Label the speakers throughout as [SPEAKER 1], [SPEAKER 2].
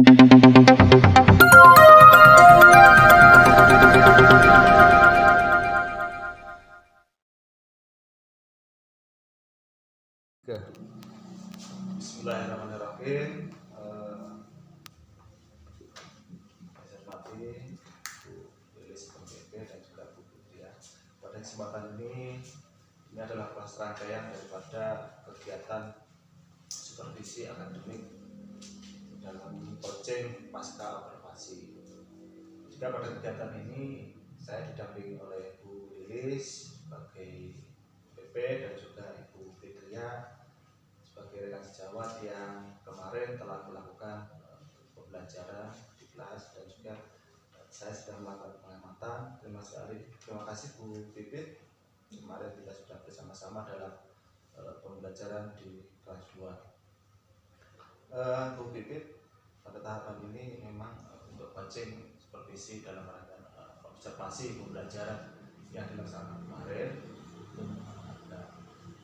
[SPEAKER 1] Bismillahirrahmanirrahim. Saya hormati Bu Lilis PMP dan juga Bu Putri ya. Pada kesempatan ini adalah rangkaian daripada kegiatan supervisi akademik dalam coaching pasca observasi. Jika pada kegiatan ini saya didampingi oleh Bu Lilis sebagai PP dan juga Ibu Fitria sebagai rekan sejawat yang kemarin telah melakukan pembelajaran di kelas dan juga saya sudah melakukan pengamatan. Terima kasih Bu Pipit. Kemarin kita sudah bersama-sama dalam pembelajaran di kelas 2. Bu Pipit, pada tahapan ini memang untuk coaching supervisi dalam rangka observasi pembelajaran yang dilaksanakan kemarin, ada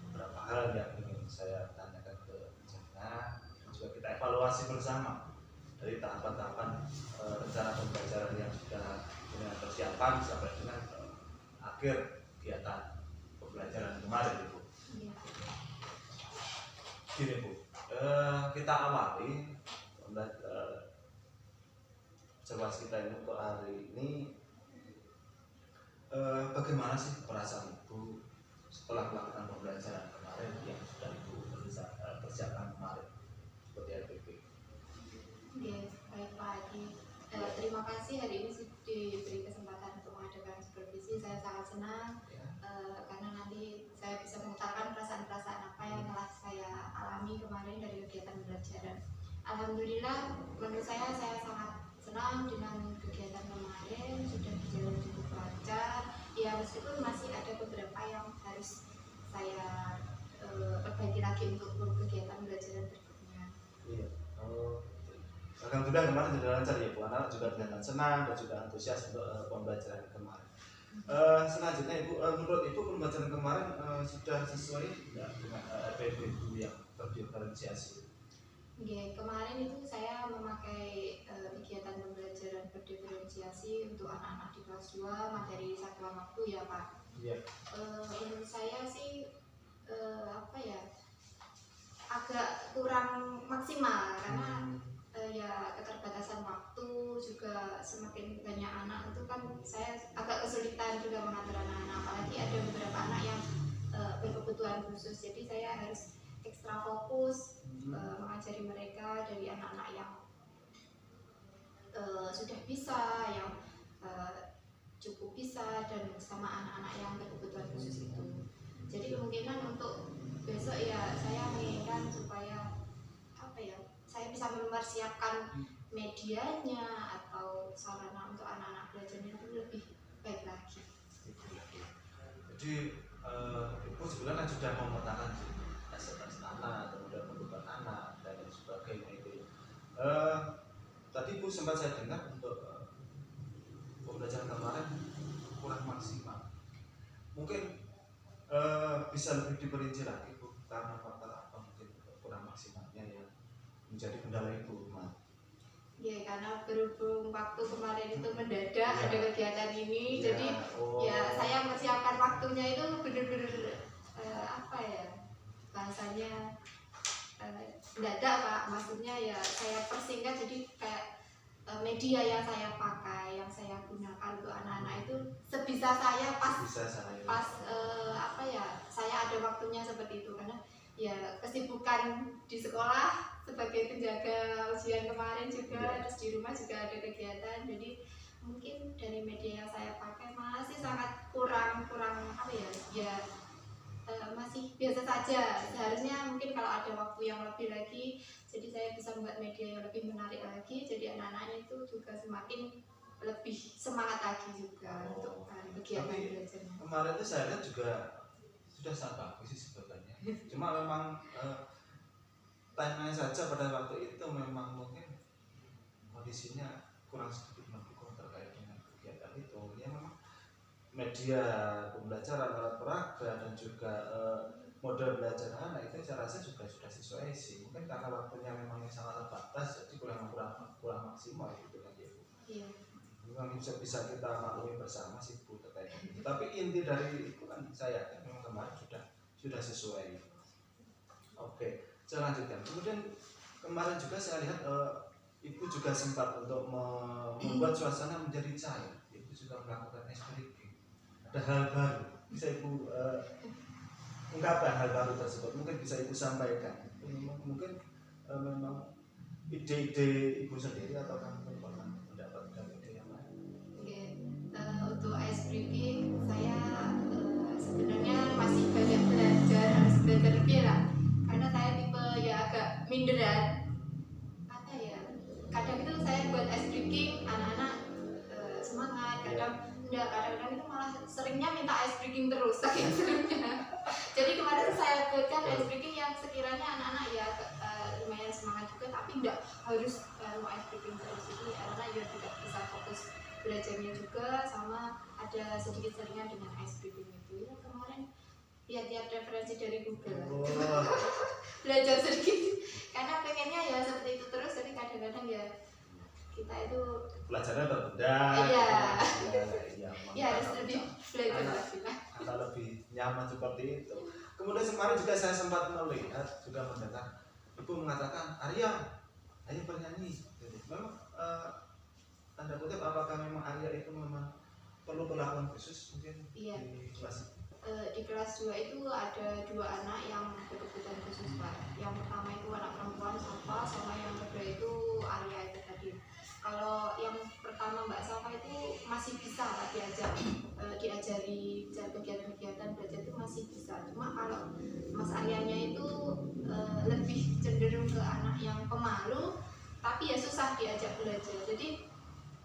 [SPEAKER 1] beberapa hal yang ingin saya tanyakan ke jenengan, juga kita evaluasi bersama dari tahapan-tahapan rencana pembelajaran yang sudah dengan persiapan sampai dengan akhir kegiatan pembelajaran kemarin, Ibu. Gini Bu, kita awali observasi kita ini untuk hari ini. Bagaimana sih perasaan Ibu setelah melakukan pembelajaran kemarin yang sudah Ibu persiapkan kemarin seperti RPP?
[SPEAKER 2] Baik Pak Adi. Terima kasih hari ini diberi kesempatan untuk mengadakan supervisi. Saya sangat senang karena nanti saya bisa mengutarakan perasaan-perasaan apa yang telah saya alami kemarin dari kegiatan pembelajaran. Alhamdulillah, menurut saya sangat senang dengan kegiatan kemarin, sudah berjalan cukup lancar. Ya meskipun masih ada beberapa yang harus saya perbaiki lagi untuk kegiatan pembelajaran berikutnya.
[SPEAKER 1] Iya. Alhamdulillah kemarin sudah lancar ya Bu, anak juga dengan senang dan juga antusias untuk pembelajaran kemarin. Selanjutnya Ibu, menurut Ibu pembelajaran kemarin sudah sesuai tidak dengan RPP Ibu yang terdiferensiasi?
[SPEAKER 2] Kemarin itu saya memakai kegiatan pembelajaran berdiferensiasi untuk anak-anak di kelas 2 materi satuan waktu ya Pak.
[SPEAKER 1] Iya.
[SPEAKER 2] Menurut saya sih agak kurang maksimal karena ya keterbatasan waktu, juga semakin banyak anak itu kan saya agak kesulitan juga mengatur anak-anak, apalagi ada beberapa anak yang berkebutuhan khusus, jadi saya harus ekstra fokus mengajari mereka dari anak-anak yang sudah bisa, yang cukup bisa, dan sama anak-anak yang berkebutuhan khusus itu. Jadi kemungkinan untuk besok ya saya menginginkan supaya saya bisa mempersiapkan medianya atau sarana untuk anak-anak belajarnya itu lebih baik lagi.
[SPEAKER 1] Jadi Ibu sebenarnya sudah memetakan tes anak, kemudian kebutuhan anak dan lain sebagainya itu. Tadi Ibu sempat saya dengar untuk pembelajaran kemarin kurang maksimal. Mungkin bisa lebih diperinci lagi Bu, karena faktor apa mungkin kurang maksimalnya yang menjadi kendala Ibu kemarin?
[SPEAKER 2] Ya karena berhubung waktu kemarin itu mendadak ada kegiatan ini, jadi saya mempersiapkan waktunya itu benar-benar bahasanya mendadak Pak. Maksudnya ya saya persingkat, jadi kayak media yang saya pakai, yang saya gunakan untuk anak-anak itu sebisa saya saya ada waktunya seperti itu, karena ya kesibukan di sekolah sebagai penjaga ujian kemarin juga, terus di rumah juga ada kegiatan, jadi mungkin dari media yang saya pakai masih sangat kurang masih biasa saja. Seharusnya mungkin kalau ada waktu yang lebih lagi, jadi saya bisa membuat media yang lebih menarik lagi, jadi anak-anaknya itu juga semakin lebih semangat lagi juga untuk kegiatan belajarnya.
[SPEAKER 1] Kemarin itu saya lihat juga sudah sangat bagus sih sebetulnya. Cuma memang tanya saja pada waktu itu memang mungkin kondisinya kurang sedikit mendukung terkait dengan kegiatan itu. Ya memang media pembelajaran, alat peraga dan juga model belajar anak itu saya rasa juga sudah sesuai sih. Mungkin karena waktunya memang sangat terbatas, jadi kurang memang bisa kita maklumi bersama sih Bu terkait ini. Tapi inti dari itu kan saya yakin memang kemarin sudah sesuai. Oke, saya lanjutkan. Kemudian kemarin juga saya lihat Ibu juga sempat untuk membuat suasana menjadi cair. Ibu juga melakukan ice breaking. Ada hal baru, bisa Ibu ungkapkan hal baru tersebut. Mungkin bisa Ibu sampaikan. Mungkin memang ide-ide Ibu sendiri atau kamu pernah mendapatkan ide yang lain?
[SPEAKER 2] Oke, untuk ice breaking saya sebenarnya masih banyak belajar, harus belajar lebih lah. Karena saya tipe ya agak minderan. Apa ya? Kadang itu saya buat ice breaking, anak-anak semangat. Kadang-kadang itu malah seringnya minta ice breaking terus, saking seringnya. Jadi kemarin saya buatkan ice breaking yang sekiranya anak-anak ya lumayan semangat juga, tapi enggak harus ice breaking terus. Jadi anak-anak ya juga bisa fokus belajarnya juga, sama ada sedikit seringnya dengan ice breaking itu. Ya kemarin lihat-lihat referensi dari Google, belajar sedikit karena pengennya ya seperti itu terus. Jadi kadang-kadang ya kita itu
[SPEAKER 1] pelajarannya tertunda.
[SPEAKER 2] Iya.
[SPEAKER 1] Ya,
[SPEAKER 2] harus lebih belajar lagi lah.
[SPEAKER 1] Karena lebih nyaman seperti itu. Kemudian kemarin juga saya sempat melihat, juga mendengar Ibu mengatakan, Arya, ayo bernyanyi. Memang tanda kutip apakah memang Arya itu memang perlu perlakuan khusus mungkin
[SPEAKER 2] Iya.
[SPEAKER 1] di kelas?
[SPEAKER 2] Di kelas 2 itu ada 2 anak yang berkebutuhan khusus Pak. Yang pertama itu anak perempuan Safa, sama yang kedua itu Arya itu tadi. Kalau yang pertama Mbak Safa itu masih bisa Pak diajari kegiatan-kegiatan belajar itu masih bisa. Cuma kalau Mas Aryanya itu lebih cenderung ke anak yang pemalu, tapi ya susah diajak belajar. Jadi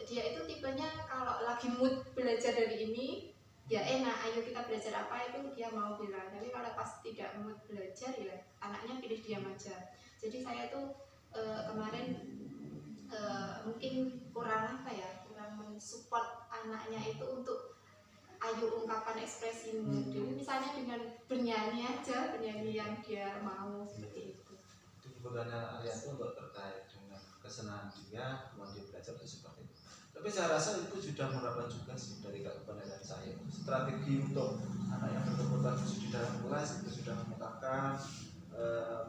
[SPEAKER 2] dia itu tipenya kalau lagi mood belajar dari ini ya enak, ayo kita belajar apa itu dia mau bilang. Tapi kalau pas tidak mood belajar ya anaknya pilih diam aja. Jadi saya tuh kemarin mungkin kurang mensupport anaknya itu untuk ayo ungkapkan ekspresimu. Jadi misalnya dengan bernyanyi aja, bernyanyi yang dia mau seperti itu.
[SPEAKER 1] Itu kebutuhannya Arya itu untuk terkait dengan kesenangan dia, mau dia belajar itu seperti itu. Tapi saya rasa itu sudah menerapkan juga sih dari kependidikan saya. Strategi untuk anak yang berkebutuhan khusus di dalam kelas itu sudah memetakan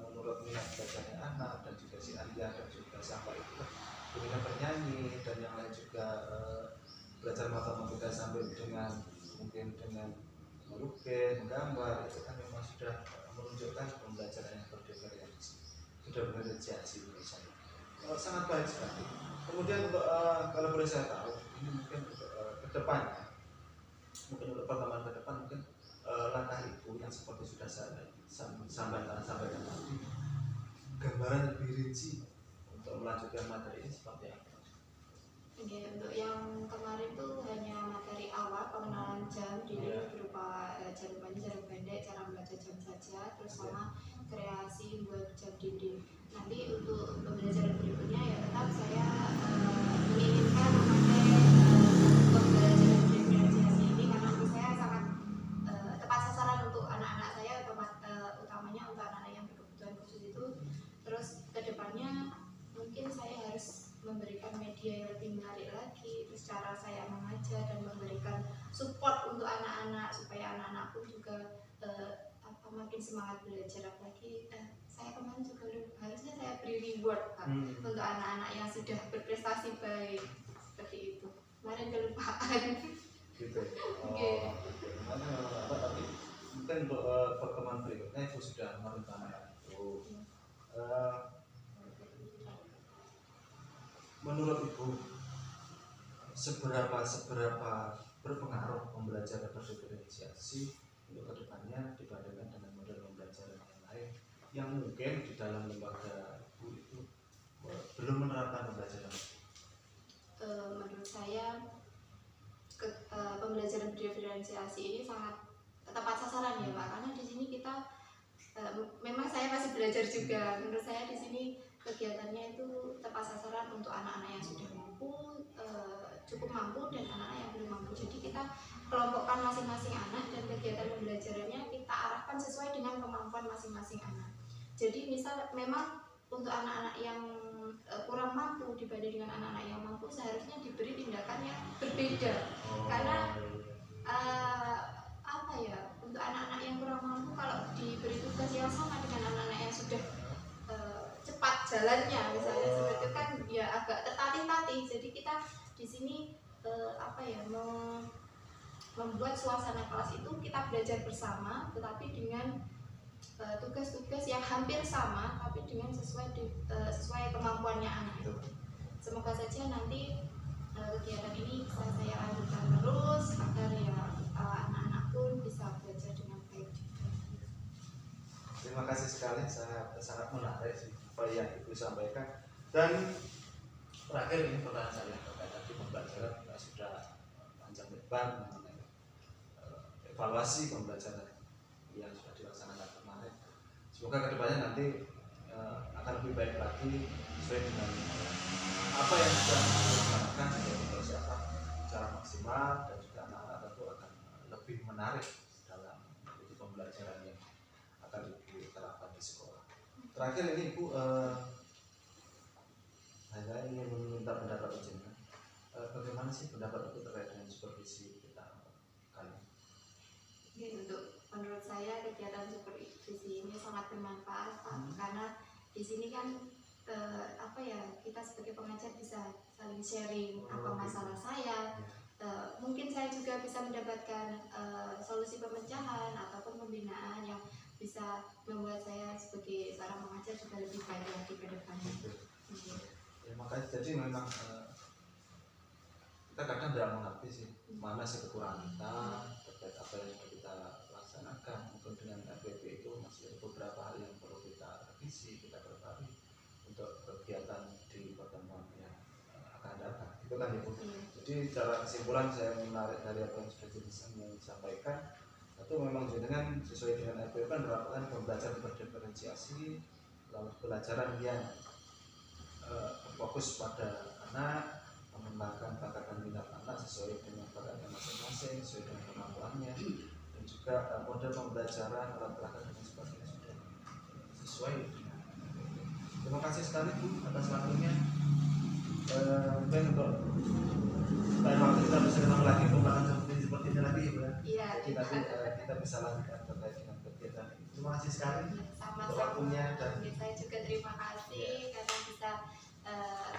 [SPEAKER 1] menurut minat belajarnya anak, dan juga si Arya dan juga siapa itu kemudian bernyanyi, dan yang lain juga belajar matematika sambil dengan mungkin dengan melukis, menggambar. Itu kan memang sudah menunjukkan pembelajaran yang berdiferensi, sudah bervariasi menurut saya. Sangat baik sekali. Kemudian untuk kalau boleh saya tahu, ini mungkin untuk ke depannya, mungkin untuk pertemuan ke depan, mungkin langkah Ibu yang seperti sudah saya sampaikan tadi, gambaran lebih rinci untuk melanjutkan materi ini seperti apa?
[SPEAKER 2] Oke, untuk yang kemarin tuh hanya materi awal pengenalan jam dinding berupa jarum panjang, jarum pendek, cara membaca jam saja, terus sama kreasi buat jam dinding. Nanti untuk pembelajaran berikutnya ya tetap saya menginginkan memakai pembelajaran diferensiasi ini karena menurut saya sangat tepat sasaran untuk anak-anak saya, utamanya untuk anak-anak yang berkebutuhan khusus itu. Terus kedepannya mungkin saya harus memberikan media yang lebih menarik lagi, terus cara saya mengajar dan memberikan support untuk anak-anak supaya anak-anak pun juga makin semangat belajar. Apalagi saya kemarin juga harusnya saya beri reward Pak untuk anak-anak yang sudah berprestasi baik seperti itu. Kemarin kelupaan.
[SPEAKER 1] Gitu.
[SPEAKER 2] Okay.
[SPEAKER 1] Tapi mungkin untuk pertemuan berikutnya Ibu sudah merencanakan itu. Menurut Ibu, seberapa berpengaruh pembelajaran berdiferensiasi untuk kedepannya dibandingkan dengan model pembelajaran yang lain yang mungkin di dalam lembaga Ibu itu belum menerapkan pembelajaran?
[SPEAKER 2] Menurut saya pembelajaran berdiferensiasi ini sangat tepat sasaran ya Pak, karena di sini kita memang saya masih belajar juga. Menurut saya di sini kegiatannya itu tepat sasaran untuk anak-anak yang sudah mampu, cukup mampu, dan anak-anak yang belum mampu. Jadi kita kelompokkan masing-masing anak dan kegiatan pembelajarannya kita arahkan sesuai dengan kemampuan masing-masing anak. Jadi misal memang untuk anak-anak yang kurang mampu di pribadi dengan anak-anak yang mampu seharusnya diberi tindakan yang berbeda.
[SPEAKER 1] Oh,
[SPEAKER 2] Karena
[SPEAKER 1] iya.
[SPEAKER 2] apa ya, untuk anak-anak yang kurang mampu kalau diberi tugas yang sama dengan anak-anak yang sudah cepat jalannya misalnya seperti itu kan ya agak tertatih-tatih. Jadi kita di sini apa ya, membuat suasana kelas itu kita belajar bersama, tetapi dengan tugas-tugas yang hampir sama, tapi dengan sesuai kemampuannya anak. Semoga saja nanti kegiatan ini bisa saya lanjutkan terus agar ya anak-anak pun bisa belajar dengan baik.
[SPEAKER 1] Terima kasih sekali, sangat menarik sih apa yang Ibu sampaikan. Dan terakhir ini pertanyaan saya terkait tadi pembelajaran kita sudah panjang lebar mengenai evaluasi pembelajaran yang sudah dilaksanakan kemarin. Semoga kedepannya nanti akan lebih baik lagi sesuai dengan apa yang sudah dilaksanakan, yaitu persiapan secara maksimal, dan juga anak-anak tentu akan lebih menarik dalam pembelajaran yang akan diterapkan di sekolah. Terakhir ini Ibu, saya ingin meminta pendapat Ibu. Bagaimana sih pendapat Ibu terkait dengan supervisi kita kali ini?
[SPEAKER 2] Untuk menurut saya kegiatan supervisi ini sangat bermanfaat, Pak. Karena di sini kan apa ya, kita sebagai pengajar bisa saling sharing apa masalah saya. Mungkin saya juga bisa mendapatkan solusi pemecahan ataupun pembinaan yang bisa membuat saya sebagai seorang pengajar juga lebih baik lagi ke depannya.
[SPEAKER 1] Terima kasih. Jadi memang kita kadang tidak mengerti sih mana sih kekurangan kita terkait apa yang sudah kita laksanakan. Mungkin dengan RPP itu masih ada beberapa hal yang perlu kita revisi, kita perbarui untuk kegiatan di pertemuan yang akan datang. Itu kan Ibu. Jadi secara kesimpulan saya menarik dari apa yang sudah disampaikan, itu memang dengan sesuai dengan RPP kan melakukan pembelajaran berdiferensiasi, lalu pelajaran yang fokus pada anak, mengembangkan bakat dan minat anak sesuai dengan bakatnya masing-masing, sesuai dengan kemampuannya, dan juga model pembelajaran, alat peragam dan sebagainya sudah sesuai dengan. Terima kasih sekali Bu atas waktunya. Mungkin untuk lain waktu kita bisa ketemu lagi pembahasan seperti ini lagi ya Bu.
[SPEAKER 2] Iya.
[SPEAKER 1] Jadi nanti kita bisa lanjutkan terkait dengan kegiatan ini. Terima kasih sekali untuk
[SPEAKER 2] Sama-sama.
[SPEAKER 1] waktunya, dan
[SPEAKER 2] Saya juga terima kasih karena bisa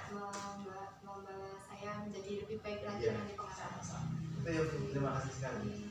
[SPEAKER 2] membawa saya menjadi lebih baik lagi nanti pengarang.
[SPEAKER 1] itu ya Bu. Terima kasih sekali.